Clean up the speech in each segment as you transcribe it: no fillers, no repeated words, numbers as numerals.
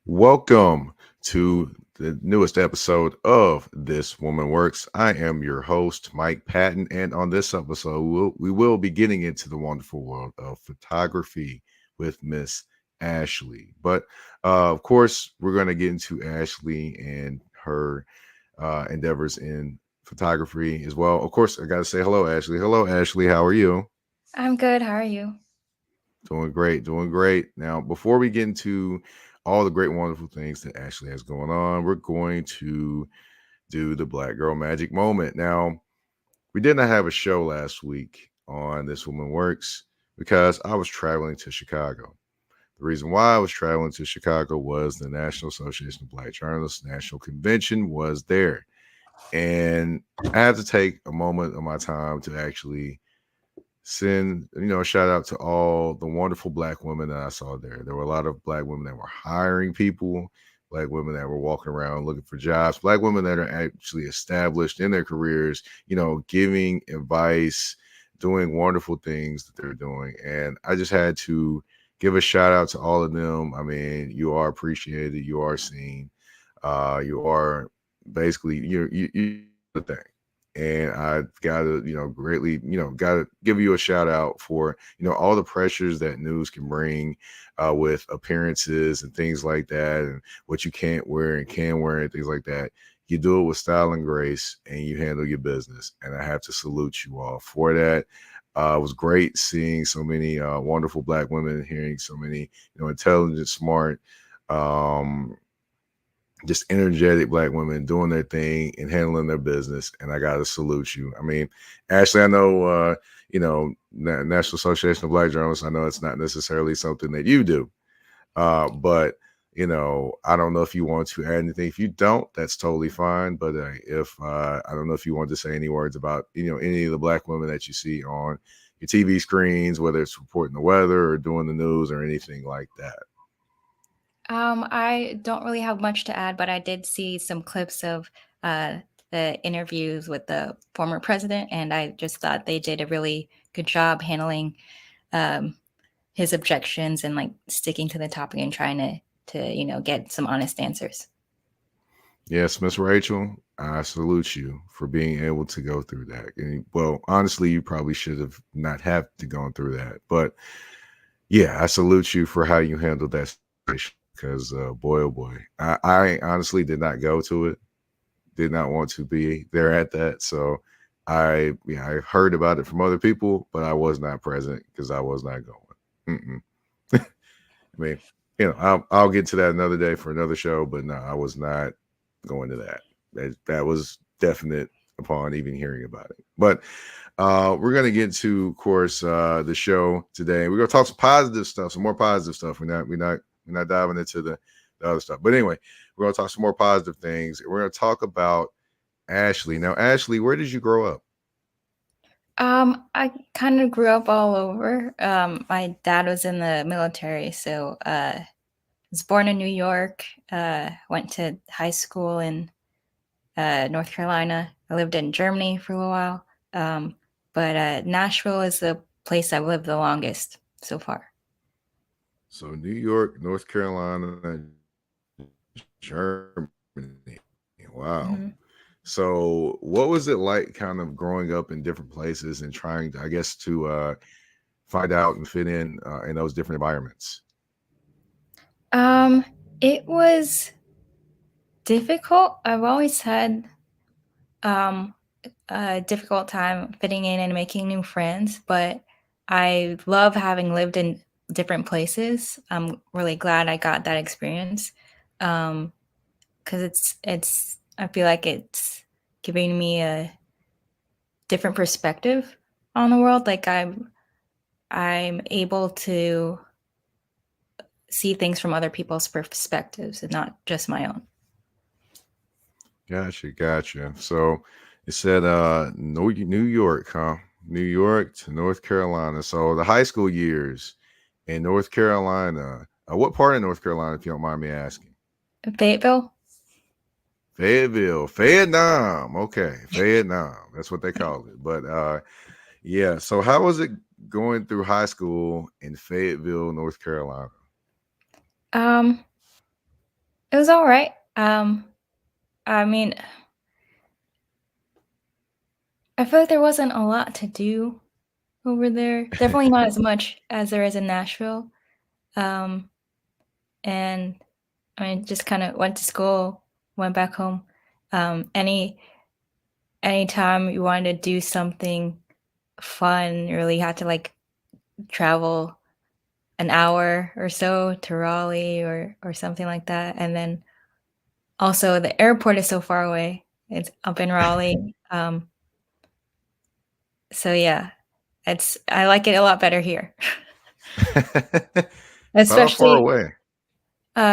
Welcome to the newest episode of This Woman Works. I am your host, Mike Patton, and on this episode, we will be getting into the wonderful world of photography with Miss Ashley. But of course, we're going to get into Ashley and her endeavors in photography as well. Of course, I got to say hello, Ashley. Hello, Ashley. How are you? I'm good. How are you? Doing great, doing great. Now, before we get into all the great, wonderful things that Ashley has going on, we're going to do the Black Girl Magic moment. Now, we did not have a show last week on This Woman Works because I was traveling to Chicago. The reason why I was traveling to Chicago was the National Association of Black Journalists National Convention was there. And I had to take a moment of my time to actually send a shout out to all the wonderful Black women that I saw there. There were a lot of Black women that were hiring people, Black women that were walking around looking for jobs, Black women that are actually established in their careers, giving advice, doing wonderful things that they're doing. And I just had to give a shout out to all of them. I mean, you are appreciated, you are seen, you are basically you the thing. And I've got to, greatly, got to give you a shout out for, all the pressures that news can bring with appearances and things like that, and what you can't wear and can wear and things like that. You do it with style and grace, and you handle your business. And I have to salute you all for that. It was great seeing so many wonderful Black women, hearing so many, intelligent, smart, just energetic Black women doing their thing and handling their business. And I got to salute you. I mean, Ashley, I know, National Association of Black Journalists, I know it's not necessarily something that you do, but, I don't know if you want to add anything. If you don't, that's totally fine. But if I don't know if you want to say any words about, any of the Black women that you see on your TV screens, whether it's reporting the weather or doing the news or anything like that. I don't really have much to add, but I did see some clips of the interviews with the former president, and I just thought they did a really good job handling um, his objections and like sticking to the topic and trying to get some honest answers. Yes, Miss Rachel, I salute you for being able to go through that. And, well, honestly, you probably should have not have to go through that. But yeah, I salute you for how you handled that situation. Because boy, oh boy, I honestly did not go to it. Did not want to be there at that. So I heard about it from other people, but I was not present because I was not going. I mean, I'll get to that another day for another show, but no, I was not going to that. That was definite upon even hearing about it. But we're gonna get to, of course, the show today. We're gonna talk some positive stuff, some more positive stuff. We're not diving into the other stuff. But anyway, we're gonna talk some more positive things. We're gonna talk about Ashley. Now, Ashley, where did you grow up? I kind of grew up all over. My dad was in the military, so was born in New York. Went to high school in North Carolina. I lived in Germany for a little while. But Nashville is the place I've lived the longest so far. So New York, North Carolina, Germany. Wow. Mm-hmm. So what was it like kind of growing up in different places and trying to, I guess, to find out and fit in those different environments? It was difficult. I've always had a difficult time fitting in and making new friends, but I love having lived in different places. I'm really glad I got that experience. Because it's I feel like it's giving me a different perspective on the world. Like I'm able to see things from other people's perspectives and not just my own. Gotcha. So it said New York, huh? New York to North Carolina. So the high school years in North Carolina. What part of North Carolina, if you don't mind me asking? Fayetteville. Fayetteville, Vietnam. Okay, Vietnam. That's what they call it. But yeah. So how was it going through high school in Fayetteville, North Carolina? Um, it was all right. I mean, I feel like there wasn't a lot to do over there. Definitely not as much as there is in Nashville. Um, and I mean, just kind of went to school, went back home. Anytime you wanted to do something fun, you really had to like travel an hour or so to Raleigh or something like that. And then also the airport is so far away. It's up in Raleigh. So yeah, I like it a lot better here. About how far Especially away?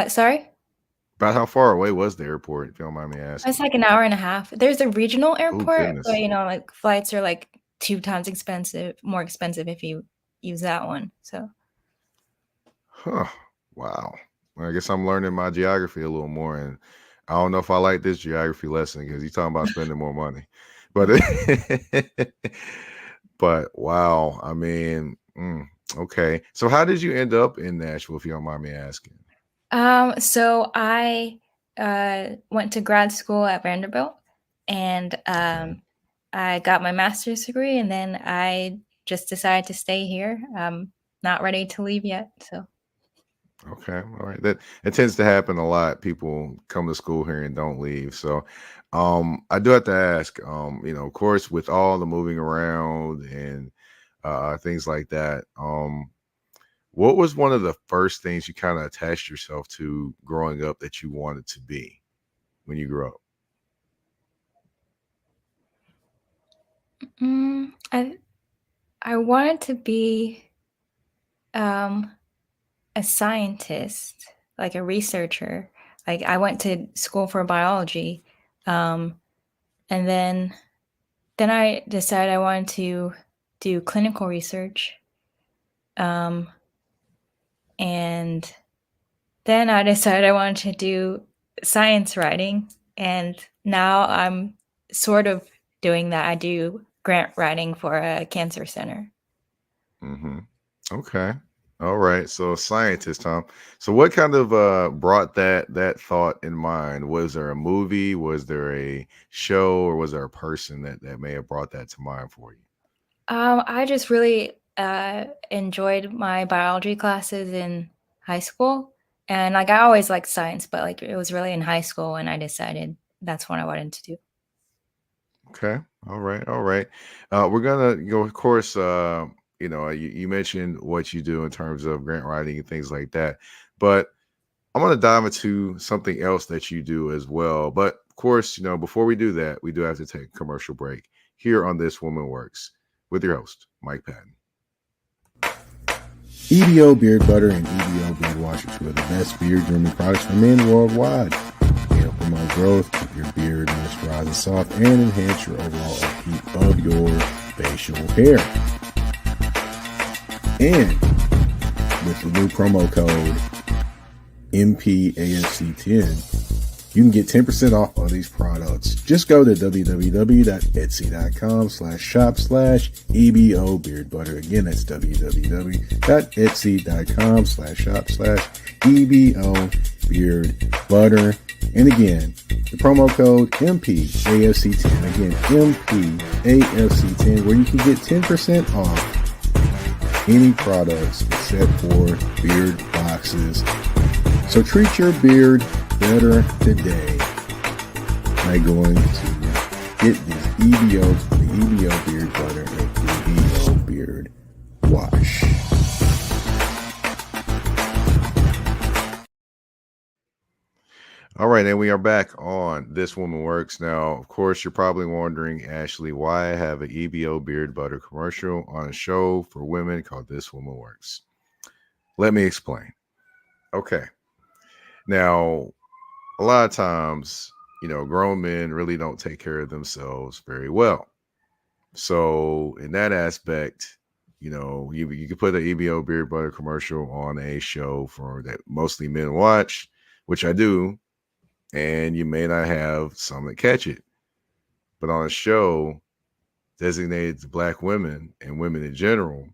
sorry? About how far away was the airport, if you don't mind me It's asking? like an hour and a half. There's a regional Oh airport, but goodness. like flights are like 2 times more expensive if you use that one. So Huh. Wow. Well, I guess I'm learning my geography a little more, and I don't know if I like this geography lesson because you're talking about spending more money. But mm. but wow, I mean, okay. So how did you end up in Nashville, if you don't mind me asking? So I went to grad school at Vanderbilt, and Okay. I got my master's degree, and then I just decided to stay here. I'm not ready to leave yet. So Okay. All right. That it tends to happen a lot. People come to school here and don't leave. So I do have to ask, of course, with all the moving around and things like that, what was one of the first things you kind of attached yourself to growing up that you wanted to be when you grew up? mm, I wanted to be um, a scientist, like a researcher. Like I went to school for biology, um, and then I decided I wanted to do clinical research, um, and then I decided I wanted to do science writing, and now I'm sort of doing that. I do grant writing for a cancer center. Hmm. Okay. All right. So scientist, huh? So what kind of brought that thought in mind? Was there a movie? Was there a show, or was there a person that may have brought that to mind for you? I just really enjoyed my biology classes in high school, and like I always liked science, but like it was really in high school when I decided that's what I wanted to do. Okay. All right. All right. We're gonna go. Of course, you mentioned what you do in terms of grant writing and things like that, but I'm gonna dive into something else that you do as well. But of course, before we do that, we do have to take a commercial break here on This Woman Works with your host, Mike Patton. EBO Beard Butter and EBO Beard Wash are two of the best beard grooming products for men worldwide. They help promote growth, keep your beard moisturized and soft, and enhance your overall upkeep of your facial hair. And with the new promo code MPAFC10, you can get 10% off of these products. Just go to www.etsy.com/shop/EBO Beard Butter. Again, that's www.etsy.com/shop/EBO Beard Butter. And again, the promo code MPAFC10. Again, MPAFC10, where you can get 10% off any products except for beard boxes. So treat your beard better today by going to Get the EBO beard butter and EBO beard wash. All right, and we are back on This Woman Works. Now, of course, you're probably wondering, Ashley, why I have an EBO beard butter commercial on a show for women called This Woman Works. Let me explain. Okay. Now, a lot of times, grown men really don't take care of themselves very well. So, in that aspect, you could put an EBO beard butter commercial on a show for that mostly men watch, which I do, and you may not have some that catch it. But on a show designated to black women and women in general,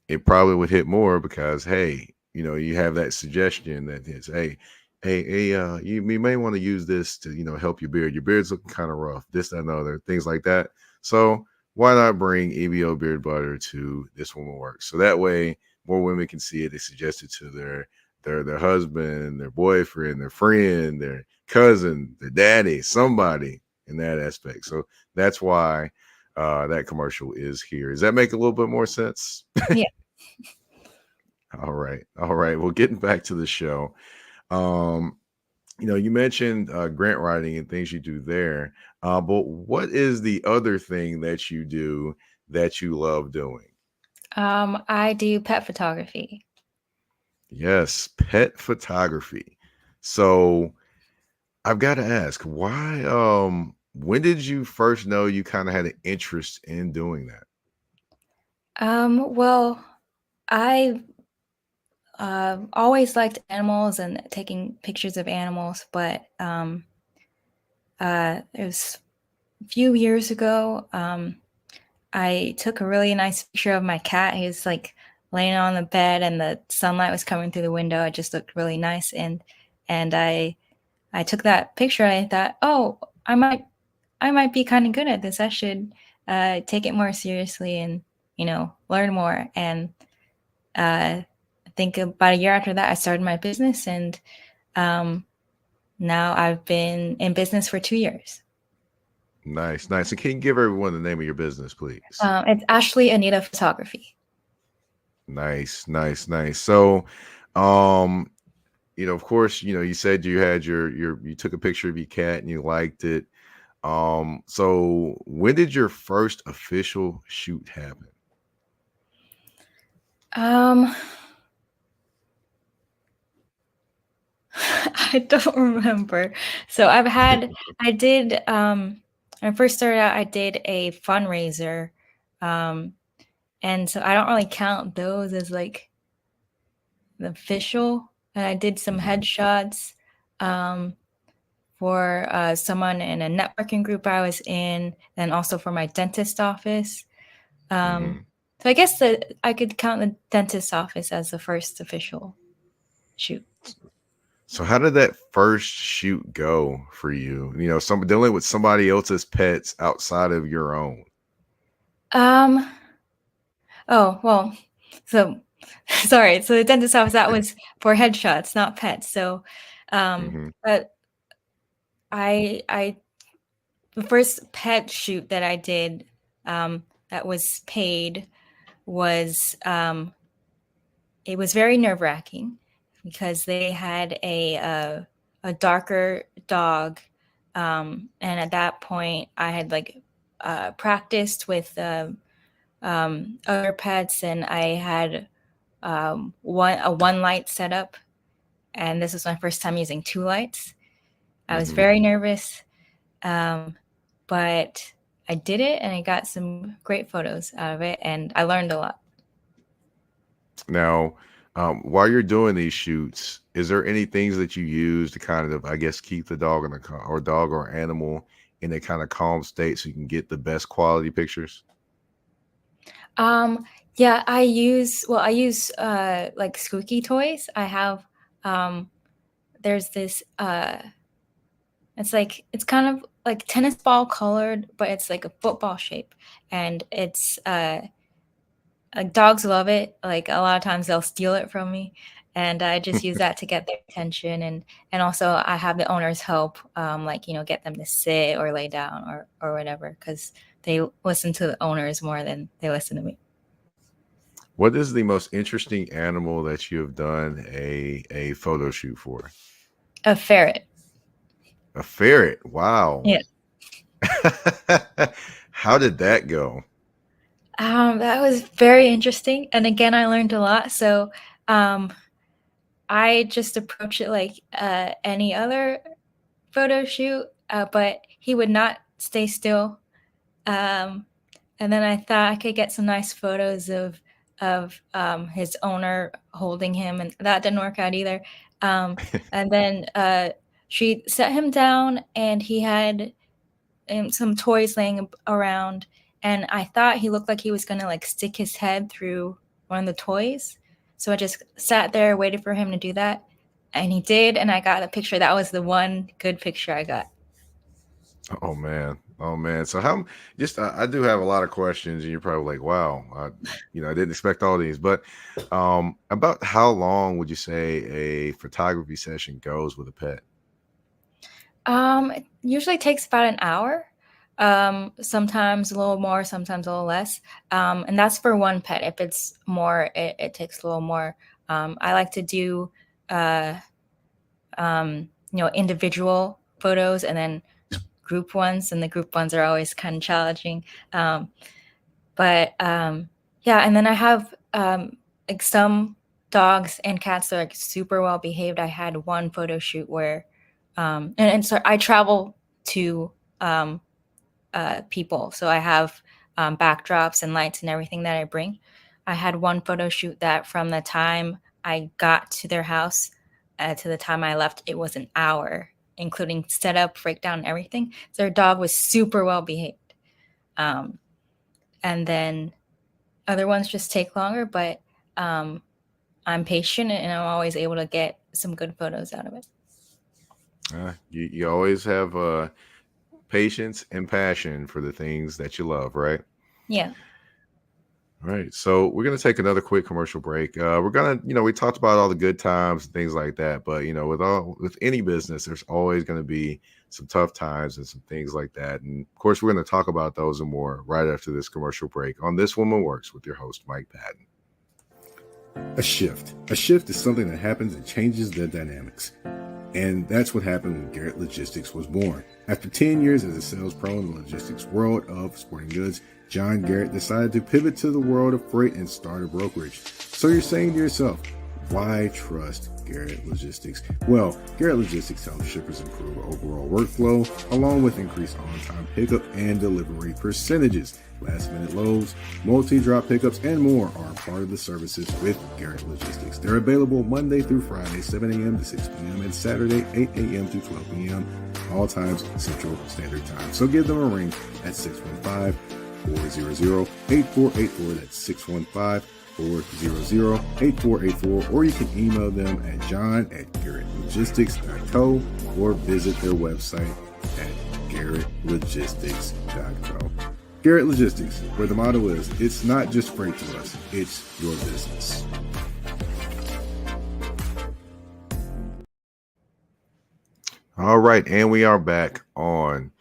it probably would hit more because, hey, you have that suggestion that is, hey, you may want to use this to, help your beard. Your beard's looking kind of rough, this, that, and other, things like that. So why not bring EBO beard butter to This Woman Works? So that way more women can see it. They suggest it to their husband, their boyfriend, their friend, their cousin, their daddy, somebody in that aspect. So that's why that commercial is here. Does that make a little bit more sense? Yeah. All right. Well, getting back to the show, you mentioned grant writing and things you do there, but what is the other thing that you do that you love doing? I do pet photography. Yes, pet photography. So I've got to ask, why? When did you first know you kind of had an interest in doing that? Well, I always liked animals and taking pictures of animals, but it was a few years ago. I took a really nice picture of my cat. He was like laying on the bed, and the sunlight was coming through the window. It just looked really nice, and I took that picture. And I thought, oh, I might be kind of good at this. I should take it more seriously and learn more. And I think about a year after that, I started my business, and now I've been in business for 2 years. Nice. And can you give everyone the name of your business, please? It's Ashley Anita Photography. Nice. So, of course, you said you had you took a picture of your cat and you liked it. So when did your first official shoot happen? I don't remember. So I did, when I first started out, I did a fundraiser. And so I don't really count those as like the official. And I did some headshots for someone in a networking group I was in, and also for my dentist office. So I guess that I could count the dentist office as the first official shoot. So how did that first shoot go for you? Some dealing with somebody else's pets outside of your own. Oh, well, so sorry. So the dentist office, that was for headshots, not pets. So, but I the first pet shoot that I did, that was paid was, it was very nerve-wracking because they had a darker dog. And at that point I had like practiced with other pets, and I had one light setup, and this was my first time using 2 lights. I was very nervous, but I did it, and I got some great photos out of it, and I learned a lot. Now, while you're doing these shoots, is there any things that you use to kind of, I guess, keep the dog in a or dog or animal in a kind of calm state so you can get the best quality pictures? Yeah, I use like squeaky toys. I have there's this it's kind of like tennis ball colored, but it's like a football shape, and it's dogs love it. Like a lot of times they'll steal it from me, and I just use that to get their attention, and also I have the owners help, like get them to sit or lay down or whatever, because they listen to the owners more than they listen to me. What is the most interesting animal that you have done a photo shoot for? A ferret. A ferret. Wow. Yeah. How did that go? That was very interesting, and again, I learned a lot. So, um, I just approach it like any other photo shoot, but he would not stay still. Um, and then I thought I could get some nice photos of his owner holding him, and that didn't work out either. And then she set him down, and he had some toys laying around, and I thought he looked like he was gonna like stick his head through one of the toys. So I just sat there, waited for him to do that, and he did, and I got a picture. That was the one good picture I got. Oh man. Oh man. So how just I do have a lot of questions and you're probably like, wow, I didn't expect all these, but about how long would you say a photography session goes with a pet? It usually takes about an hour. Sometimes a little more, sometimes a little less. And that's for one pet. If it's more, it takes a little more. I like to do, uh, individual photos and then group ones, and the group ones are always kind of challenging. Um, but yeah, and then I have like some dogs and cats that are like super well behaved. I had one photo shoot where, and so I travel to um, people, so I have backdrops and lights and everything that I bring. I had one photo shoot that from the time I got to their house to the time I left, it was an hour, including setup, breakdown, and everything. So their dog was super well behaved. Um, and then other ones just take longer, but um, I'm patient and I'm always able to get some good photos out of it. You always have patience and passion for the things that you love, right? Yeah. Right. So we're going to take another quick commercial break. We're going to, we talked about all the good times and things like that, but with any business, there's always going to be some tough times and some things like that. And of course, we're going to talk about those and more right after this commercial break on This Woman Works with your host, Mike Patton. A shift. A shift is something that happens and changes the dynamics. And that's what happened when Garrett Logistics was born. After 10 years as a sales pro in the logistics world of sporting goods, John Garrett decided to pivot to the world of freight and start a brokerage. So you're saying to yourself, why trust Garrett Logistics? Well, Garrett Logistics helps shippers improve overall workflow, along with increased on-time pickup and delivery percentages. Last-minute loads, multi-drop pickups, and more are part of the services with Garrett Logistics. They're available Monday through Friday, 7 a.m. to 6 p.m., and Saturday, 8 a.m. to 12 p.m., all times Central Standard Time. So give them a ring at 615-400-8484. That's 615-400-8484, or you can email them at john@garrettlogistics.co or visit their website at garrettlogistics.co. Garrett Logistics, where the motto is, it's not just freight to us, it's your business. All right. And we are back on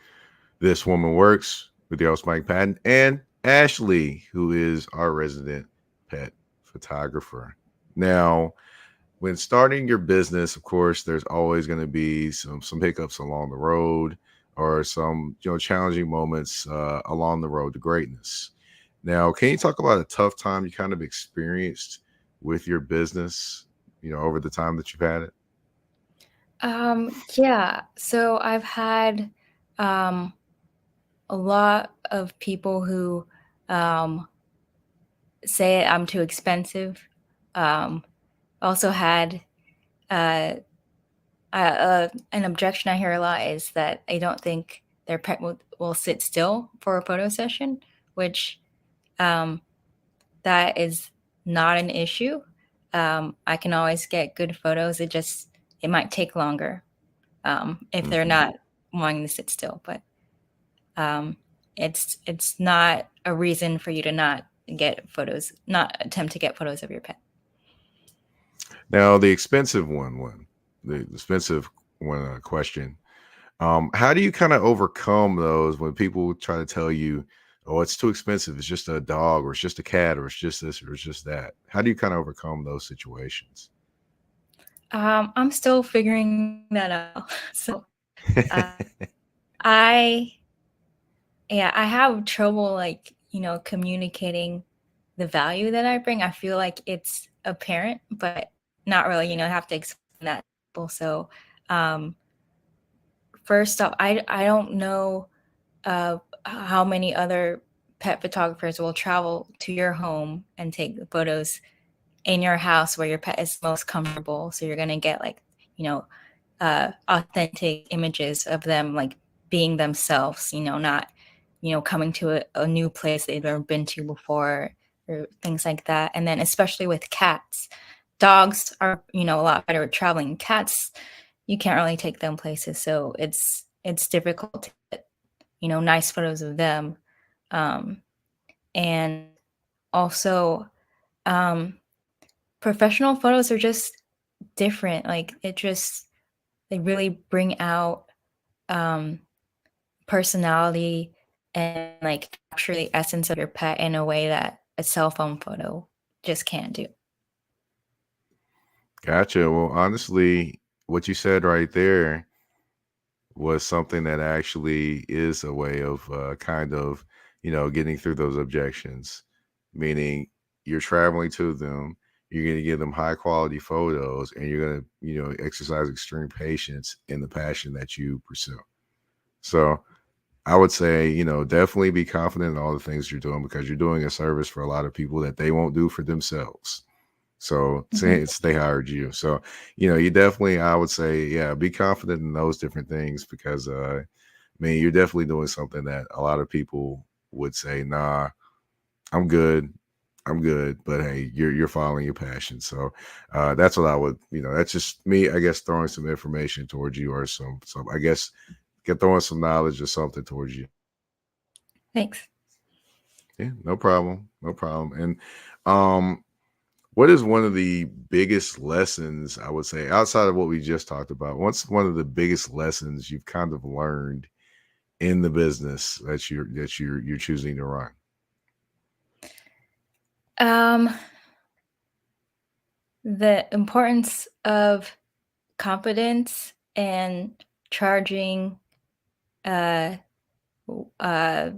This Woman Works with your host, Mike Patton, and Ashley, who is our resident pet photographer. Now, when starting your business, of course, there's always going to be some hiccups along the road or some challenging moments along the road to greatness. Now, can you talk about a tough time you kind of experienced with your business, over the time that you've had it? Yeah. So I've had a lot of people who um, say I'm too expensive. Also had uh, an objection I hear a lot is that they don't think their pet will sit still for a photo session, which um, that is not an issue. I can always get good photos. It might take longer if they're not wanting to sit still, but um, it's not a reason for you to not attempt to get photos of your pet. Now, the expensive the expensive one question. How do you kind of overcome those when people try to tell you, "Oh, it's too expensive. It's just a dog, or it's just a cat, or it's just this, or it's just that." How do you kind of overcome those situations? I'm still figuring that out. So uh, I yeah, I have trouble like, communicating the value that I bring. I feel like it's apparent, but not really, I have to explain that to people. So um first off, I don't know how many other pet photographers will travel to your home and take photos in your house where your pet is most comfortable. So you're gonna get like, you know, authentic images of them like being themselves, not, coming to a new place they've never been to before or things like that. And then especially with cats, dogs are, a lot better at traveling. Cats, you can't really take them places. So it's difficult to get, nice photos of them. Um, and also, um, professional photos are just different. Like they really bring out um, personality and like capture the essence of your pet in a way that a cell phone photo just can't do. Gotcha. Well, honestly, what you said right there was something that actually is a way of kind of, getting through those objections. Meaning you're traveling to them, you're going to give them high quality photos, and you're going to, exercise extreme patience in the passion that you pursue. So I would say, definitely be confident in all the things you're doing because you're doing a service for a lot of people that they won't do for themselves. So Mhm. since they hired you, so you definitely, I would say, yeah, be confident in those different things because, I mean, you're definitely doing something that a lot of people would say, "Nah, I'm good, I'm good." But hey, you're following your passion, so that's what I would, that's just me, I guess, throwing some information towards you or some, I guess, get throwing some knowledge or something towards you. Thanks. Yeah, no problem, no problem. And um, what is one of the biggest lessons I would say outside of what we just talked about? What's one of the biggest lessons you've kind of learned in the business that you're choosing to run? Um, the importance of confidence and charging uh, uh,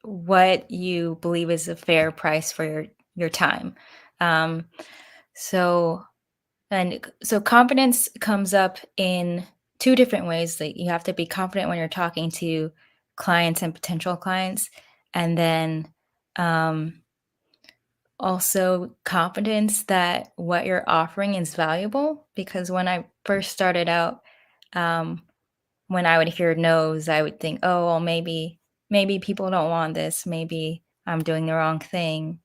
what you believe is a fair price for your time. Um, so so confidence comes up in two different ways. Like you have to be confident when you're talking to clients and potential clients, and then um, also confidence that what you're offering is valuable. Because when I first started out, um, when I would hear no's, I would think, "Oh, well, maybe people don't want this. Maybe I'm doing the wrong thing."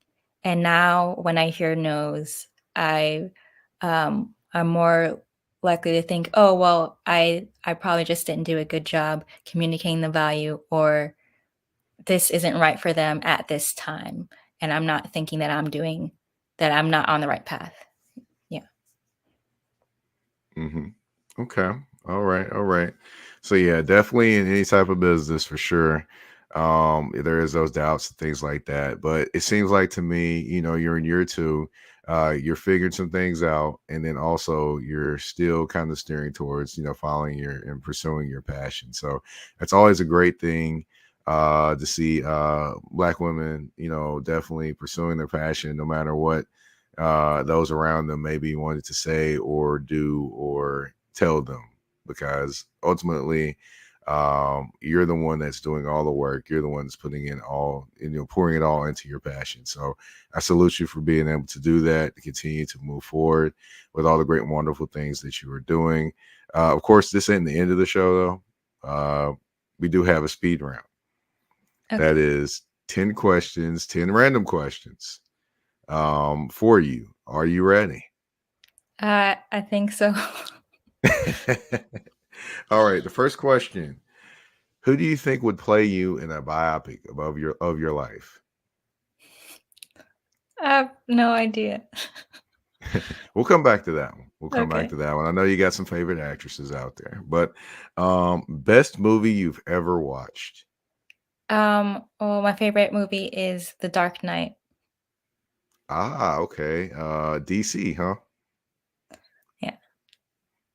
And now when I hear no's, I'm more likely to think, "Oh, well, I probably just didn't do a good job communicating the value, or this isn't right for them at this time." And I'm not thinking that I'm not on the right path. Yeah. Hmm. Okay. All right. All right. So yeah, definitely in any type of business for sure. There is those doubts and things like that. But it seems like to me, you're in year two, you're figuring some things out, and then also you're still kind of steering towards, following your and pursuing your passion. So that's always a great thing to see black women, definitely pursuing their passion no matter what those around them maybe wanted to say or do or tell them because ultimately you're the one that's doing all the work, you're the one that's putting in all and pouring it all into your passion. So I salute you for being able to do that, to continue to move forward with all the great wonderful things that you are doing. Of course, this ain't the end of the show though. We do have a speed round that Okay. is 10 questions, 10 random questions for you. Are you ready? I think so. All right. The first question: who do you think would play you in a biopic of your life? I have no idea. We'll come back to that one. We'll come back Okay. to that one. I know you got some favorite actresses out there, but best movie you've ever watched. Well, my favorite movie is The Dark Knight. Ah, okay. DC, huh? Yeah.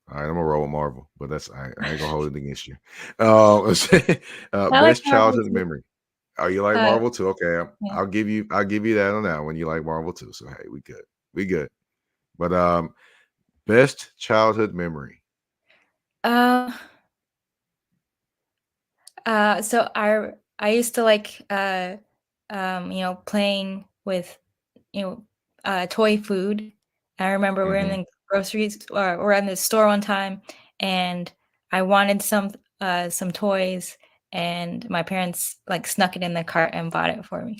All right, I'm gonna roll with Marvel, but I ain't gonna hold it against you. I like Best Marvel childhood too. memory. Oh, you like Uh, Marvel too? Okay, yeah. I'll give you that on that one. You like Marvel too, so hey, we good. But best childhood memory. Uh, so I used to like playing with you know toy food. I remember we are in Hmm. the groceries or in the store one time, and I wanted some toys, and my parents like snuck it in the cart and bought it for me.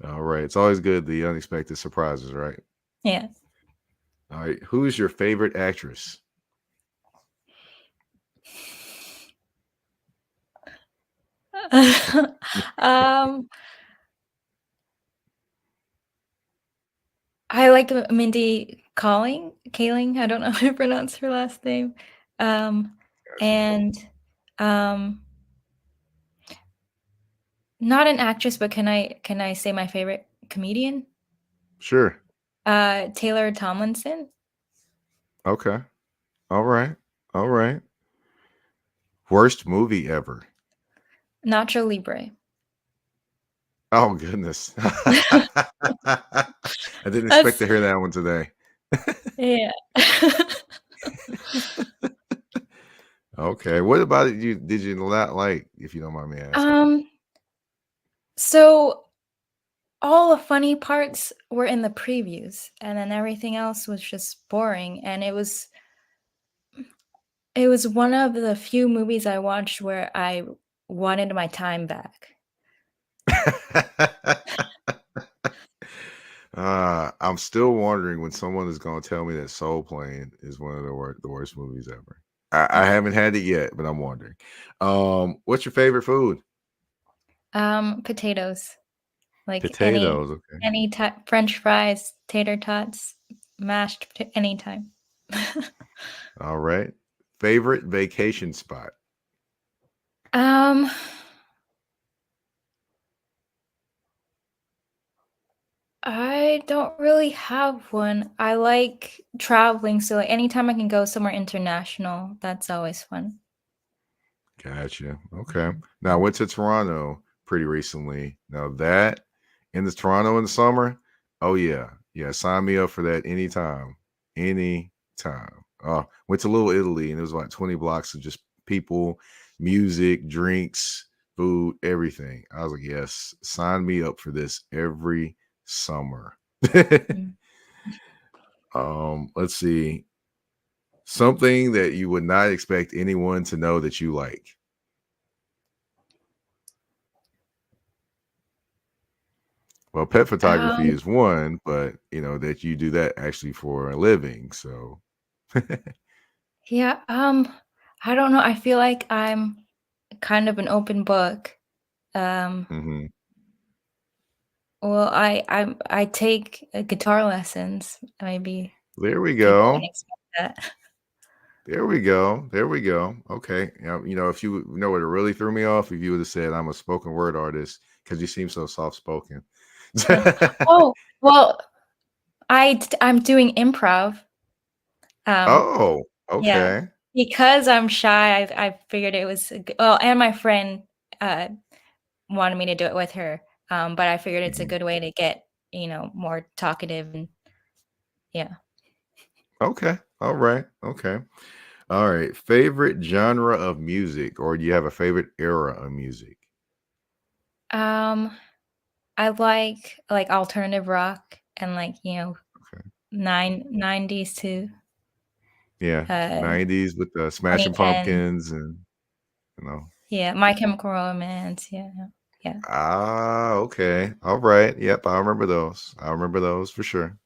All right, it's always good the unexpected surprises, right? Yeah. All right, who is your favorite actress? um, I like Mindy Kaling. I don't know how to pronounce her last name. Um, Gotcha. and um, not an actress, but can I say my favorite comedian? Sure. Taylor Tomlinson. Okay. All right. All right. Worst movie ever. Nacho Libre. Oh goodness. I didn't expect That's to hear that one today. yeah. Okay. What about it you did you not like, if you don't mind me asking? um, so all the funny parts were in the previews, and then everything else was just boring, and it was one of the few movies I watched where I wanted my time back. I'm still wondering when someone is gonna tell me that Soul Plane is one of the worst movies ever. I haven't had it yet, but I'm wondering. What's your favorite food? Potatoes, like Potatoes, okay. any type, French fries, tater tots, anytime. All right. Favorite vacation spot? um, I don't really have one. I like traveling, so like anytime I can go somewhere international, that's always fun. Gotcha. Okay. Now I went to Toronto pretty recently. Now that in the Toronto in the summer, oh yeah. Yeah, sign me up for that anytime. Anytime. Went to Little Italy and it was like 20 blocks of just people, music, drinks, food, everything. I was like, yes, sign me up for this every summer. Mm. Let's see. Something that you would not expect anyone to know that you like. Well, pet photography Um, is one, but that you do that actually for a living. So, yeah, I don't know. I feel like I'm kind of an open book. Um, mhm. well, I take guitar lessons. Maybe There we people wouldn't go. expect that. There we go. There we go. Okay. If you what it really threw me off, if you would have said I'm a spoken word artist because you seem so soft spoken. Yeah. Oh, well, I'm doing improv. Um, Oh, yeah, okay. because I'm shy. I figured it was well, and my friend uh wanted me to do it with her. But I figured it's a Mhm. good way to get more talkative and yeah. Okay. All right. Okay. All right. Favorite genre of music, or do you have a favorite era of music? Um, I like alternative rock and like Okay. nineties to Yeah. uh 90s with the Smashing 2010. Pumpkins and you know. Yeah, My Chemical Romance. Yeah, yeah. Ah, okay. All right. Yep, I remember those. I remember those for sure.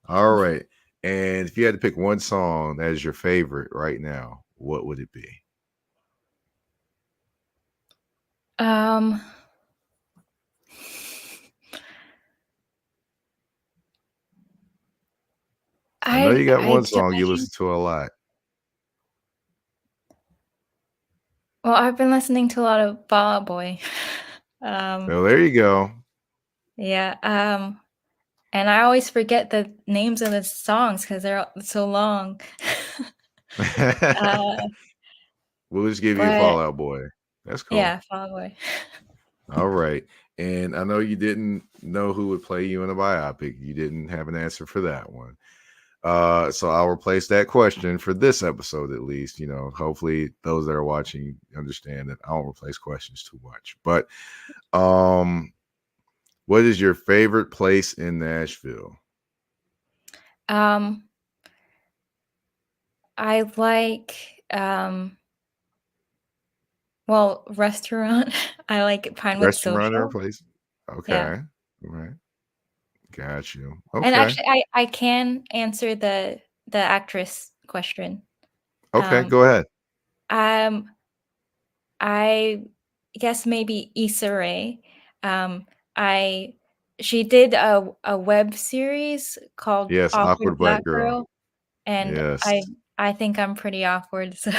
All right. And if you had to pick one song as your favorite right now, what would it be? Um, I know you got I one song you don't. listen to a lot. Well, I've been listening to a lot of Fall Out Boy. Um, Well, there you go. yeah, and I always forget the names of the songs because they're so long. Uh, We'll just give you but Fallout Boy. That's cool. yeah, Fall Out Boy. All right. And I know you didn't know who would play you in a biopic. You didn't have an answer for that one. So I'll replace that question for this episode at least. You know, hopefully those that are watching understand that I don't replace questions too much. But what is your favorite place in Nashville? Um, I like well, restaurant. I like Pinewood Restaurant or Social. place? Yeah. Okay. All right. Got you. And Okay. actually I can answer the actress question. Okay. Um Go ahead. um I guess maybe Issa Rae. Um I She did a web series called Yes. Awkward Awkward Black Black Girl. Girl, and Yes. I think I'm pretty awkward, so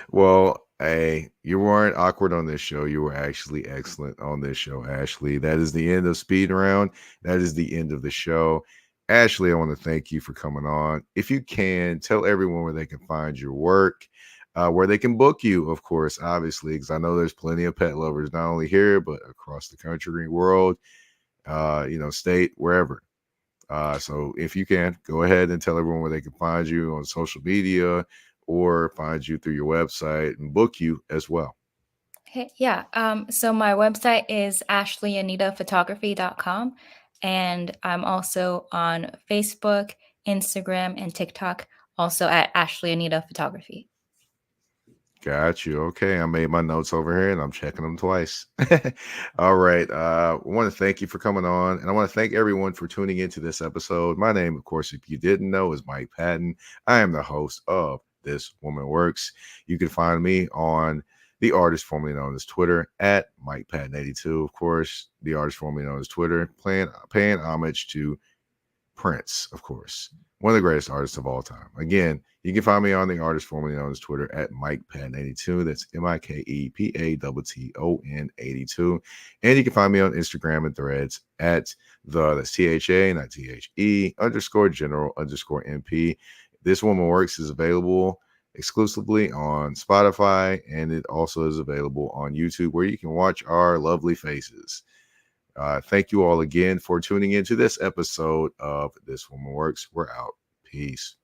Well, hey, you weren't awkward on this show. You were actually excellent on this show, Ashley. That is the end of Speed Round. That is the end of the show. Ashley, I want to thank you for coming on. If you can, tell everyone where they can find your work, where they can book you, of course, obviously, because I know there's plenty of pet lovers, not only here, but across the country, world, state, wherever. So if you can, go ahead and tell everyone where they can find you on social media or find you through your website and book you as well. okay, yeah. So my website is ashleyanitaphotography.com, and I'm also on Facebook, Instagram, and TikTok, also at Ashley Anita Photography. Got you. Okay. I made my notes over here and I'm checking them twice. All right. I want to thank you for coming on. And I want to thank everyone for tuning into this episode. My name, of course, if you didn't know, is Mike Patton. I am the host of This Woman Works. You can find me on the artist formerly known as Twitter at Mike Patton 82. Of course, the artist formerly known as Twitter, paying homage to Prince, of course, one of the greatest artists of all time. Again, you can find me on the artist formerly known as Twitter at Mike Patton82. That's MikePatton 82. And you can find me on Instagram and threads at that's THA, not THE, _general_MP. This Woman Works is available exclusively on Spotify, and it also is available on YouTube where you can watch our lovely faces. Thank you all again for tuning into this episode of This Woman Works. We're out. Peace.